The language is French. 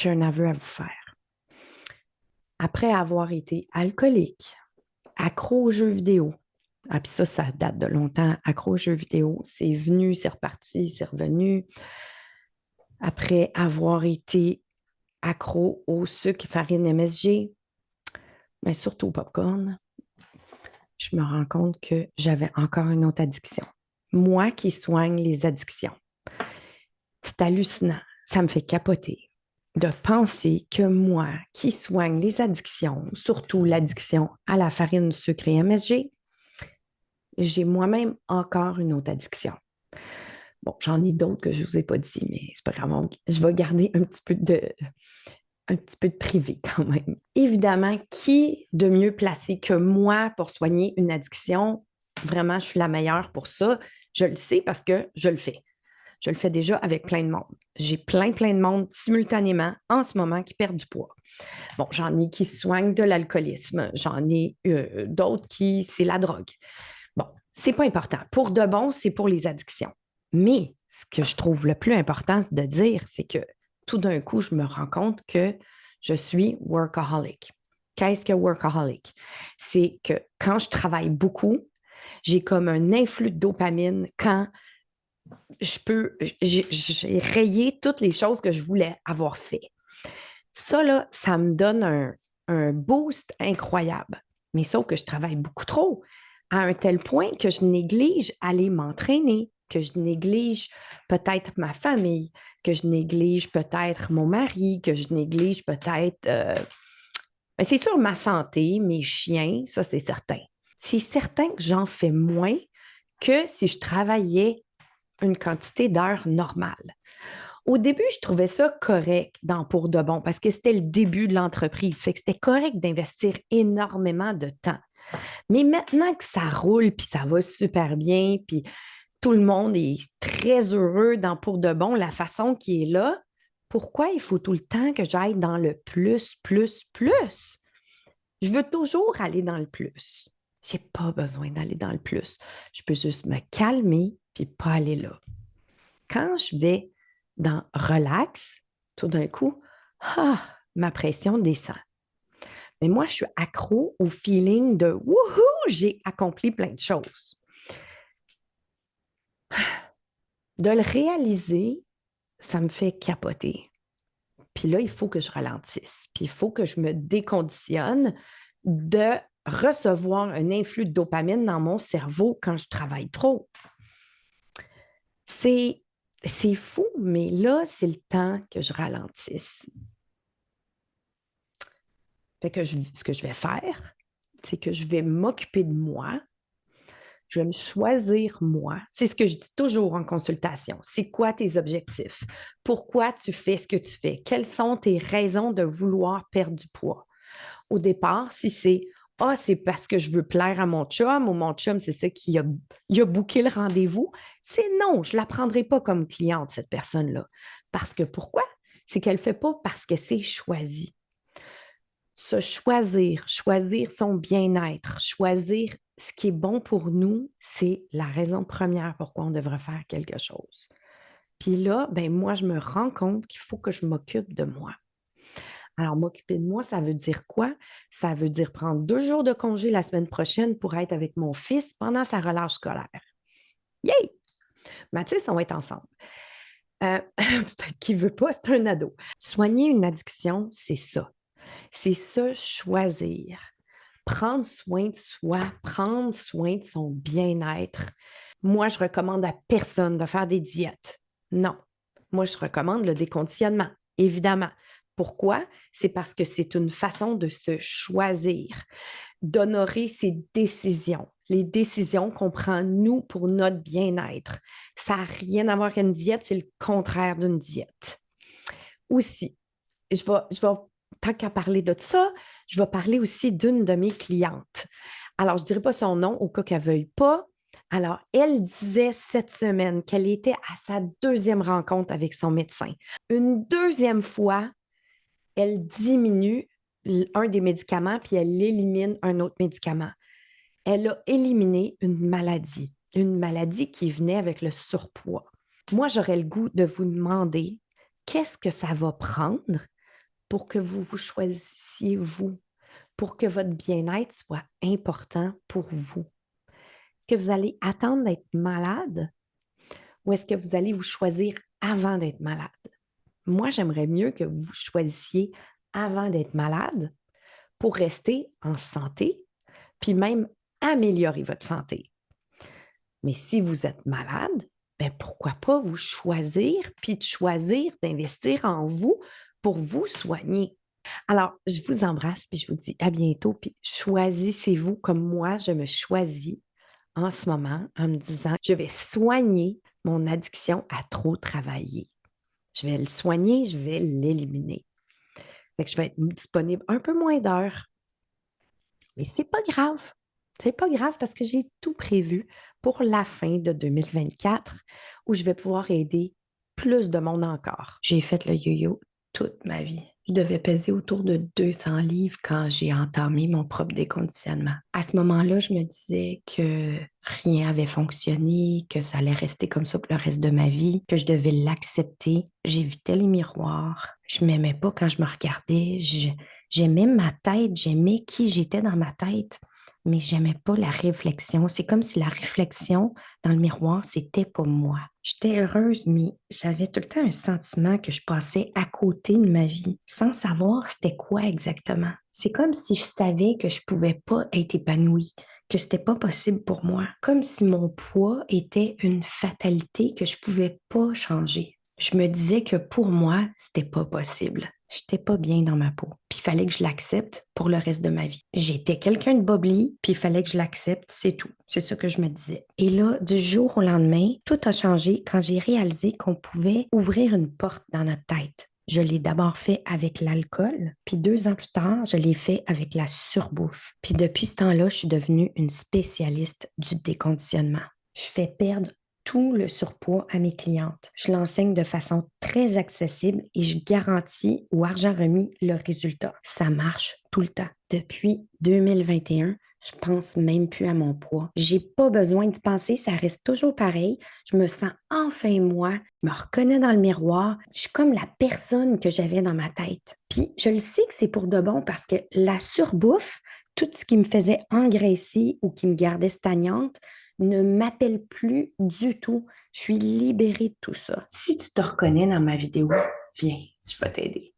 j'ai un aveu à vous faire. Après avoir été alcoolique, accro aux jeux vidéo, ah, puis ça date de longtemps, accro aux jeux vidéo, c'est venu, c'est reparti, c'est revenu. Après avoir été accro au sucre, farine MSG, mais surtout au popcorn, je me rends compte que j'avais encore une autre addiction. Moi qui soigne les addictions. C'est hallucinant. Ça me fait capoter de penser que moi qui soigne les addictions, surtout l'addiction à la farine, sucre et MSG, j'ai moi-même encore une autre addiction. Bon, j'en ai d'autres que je ne vous ai pas dit, mais c'est pas grave. Je vais garder un petit peu de privé quand même. Évidemment, qui de mieux placé que moi pour soigner une addiction? Vraiment, je suis la meilleure pour ça. Je le sais parce que je le fais. Je le fais déjà avec plein de monde. J'ai plein de monde simultanément en ce moment qui perdent du poids. Bon, j'en ai qui soignent de l'alcoolisme. J'en ai d'autres qui, c'est la drogue. Bon, c'est pas important. Pour de bon, c'est pour les addictions. Mais ce que je trouve le plus important de dire, c'est que tout d'un coup, je me rends compte que je suis workaholic. Qu'est-ce que workaholic? C'est que quand je travaille beaucoup, j'ai comme un influx de dopamine quand j'ai rayé toutes les choses que je voulais avoir fait. Ça, là, ça me donne un boost incroyable. Mais sauf que je travaille beaucoup trop, à un tel point que je néglige aller m'entraîner, que je néglige peut-être ma famille, que je néglige peut-être mon mari, que je néglige peut-être, mais c'est sûr, ma santé, mes chiens, ça, c'est certain. C'est certain que j'en fais moins que si je travaillais une quantité d'heures normale. Au début, je trouvais ça correct dans Pour de bon parce que c'était le début de l'entreprise. Fait que c'était correct d'investir énormément de temps. Mais maintenant que ça roule, puis ça va super bien, puis tout le monde est très heureux dans Pour de bon, la façon qui est là, pourquoi il faut tout le temps que j'aille dans le plus, plus, plus? Je veux toujours aller dans le plus. Je n'ai pas besoin d'aller dans le plus. Je peux juste me calmer puis pas aller là. Quand je vais dans relax, tout d'un coup, ma pression descend. Mais moi, je suis accro au feeling de wouhou, j'ai accompli plein de choses. De le réaliser, ça me fait capoter. Puis là, il faut que je ralentisse. Puis il faut que je me déconditionne de recevoir un influx de dopamine dans mon cerveau quand je travaille trop. C'est fou, mais là, c'est le temps que je ralentisse. Fait que ce que je vais faire, c'est que je vais m'occuper de moi. Je vais me choisir moi. C'est ce que je dis toujours en consultation. C'est quoi tes objectifs? Pourquoi tu fais ce que tu fais? Quelles sont tes raisons de vouloir perdre du poids? Au départ, si c'est c'est parce que je veux plaire à mon chum ou mon chum, c'est ça il a booké le rendez-vous. C'est non, je ne la prendrai pas comme cliente, cette personne-là. Parce que pourquoi? C'est qu'elle ne le fait pas parce que c'est choisi. Se choisir, choisir son bien-être, choisir ce qui est bon pour nous, c'est la raison première pourquoi on devrait faire quelque chose. Puis là, ben moi, je me rends compte qu'il faut que je m'occupe de moi. Alors, m'occuper de moi, ça veut dire quoi? Ça veut dire prendre 2 jours de congé la semaine prochaine pour être avec mon fils pendant sa relâche scolaire. Yay! Mathis, on va être ensemble. Peut-être qu'il ne veut pas, c'est un ado. Soigner une addiction, c'est ça. C'est se choisir. Prendre soin de soi, prendre soin de son bien-être. Moi, je recommande à personne de faire des diètes. Non. Moi, je recommande le déconditionnement, évidemment. Pourquoi? C'est parce que c'est une façon de se choisir, d'honorer ses décisions, les décisions qu'on prend nous pour notre bien-être. Ça n'a rien à voir avec une diète, c'est le contraire d'une diète. Aussi, je vais tant qu'à parler de ça, je vais parler aussi d'une de mes clientes. Alors, je ne dirai pas son nom au cas qu'elle ne veuille pas. Alors, elle disait cette semaine qu'elle était à sa deuxième rencontre avec son médecin. Une deuxième fois, elle diminue un des médicaments puis elle élimine un autre médicament. Elle a éliminé une maladie qui venait avec le surpoids. Moi, j'aurais le goût de vous demander qu'est-ce que ça va prendre pour que vous vous choisissiez vous, pour que votre bien-être soit important pour vous? Est-ce que vous allez attendre d'être malade ou est-ce que vous allez vous choisir avant d'être malade? Moi, j'aimerais mieux que vous choisissiez avant d'être malade pour rester en santé, puis même améliorer votre santé. Mais si vous êtes malade, ben pourquoi pas vous choisir, puis de choisir d'investir en vous pour vous soigner. Alors, je vous embrasse, puis je vous dis à bientôt, puis choisissez-vous comme moi, je me choisis en ce moment en me disant, je vais soigner mon addiction à trop travailler. Je vais le soigner, je vais l'éliminer. Fait que je vais être disponible un peu moins d'heures. Mais c'est pas grave. C'est pas grave parce que j'ai tout prévu pour la fin de 2024 où je vais pouvoir aider plus de monde encore. J'ai fait le yo-yo toute ma vie. Je devais peser autour de 200 livres quand j'ai entamé mon propre déconditionnement. À ce moment-là, je me disais que rien avait fonctionné, que ça allait rester comme ça pour le reste de ma vie, que je devais l'accepter. J'évitais les miroirs. Je m'aimais pas quand je me regardais. J'aimais ma tête, j'aimais qui j'étais dans ma tête, mais j'aimais pas la réflexion. C'est comme si la réflexion dans le miroir, c'était pas moi. J'étais heureuse, mais j'avais tout le temps un sentiment que je passais à côté de ma vie, sans savoir c'était quoi exactement. C'est comme si je savais que je pouvais pas être épanouie, que c'était pas possible pour moi, comme si mon poids était une fatalité que je pouvais pas changer. Je me disais que pour moi, c'était pas possible. J'étais pas bien dans ma peau. Puis il fallait que je l'accepte pour le reste de ma vie. J'étais quelqu'un de bobli, puis il fallait que je l'accepte, c'est tout. C'est ça que je me disais. Et là, du jour au lendemain, tout a changé quand j'ai réalisé qu'on pouvait ouvrir une porte dans notre tête. Je l'ai d'abord fait avec l'alcool, puis 2 ans plus tard, je l'ai fait avec la surbouffe. Puis depuis ce temps-là, je suis devenue une spécialiste du déconditionnement. Je fais perdre tout le surpoids à mes clientes. Je l'enseigne de façon très accessible et je garantis au argent remis le résultat. Ça marche tout le temps. Depuis 2021, je pense même plus à mon poids. J'ai pas besoin d'y penser, ça reste toujours pareil. Je me sens enfin moi, je me reconnais dans le miroir. Je suis comme la personne que j'avais dans ma tête. Puis je le sais que c'est pour de bon parce que la surbouffe, tout ce qui me faisait engraisser ou qui me gardait stagnante, ne m'appelle plus du tout. Je suis libérée de tout ça. Si tu te reconnais dans ma vidéo, viens, je vais t'aider.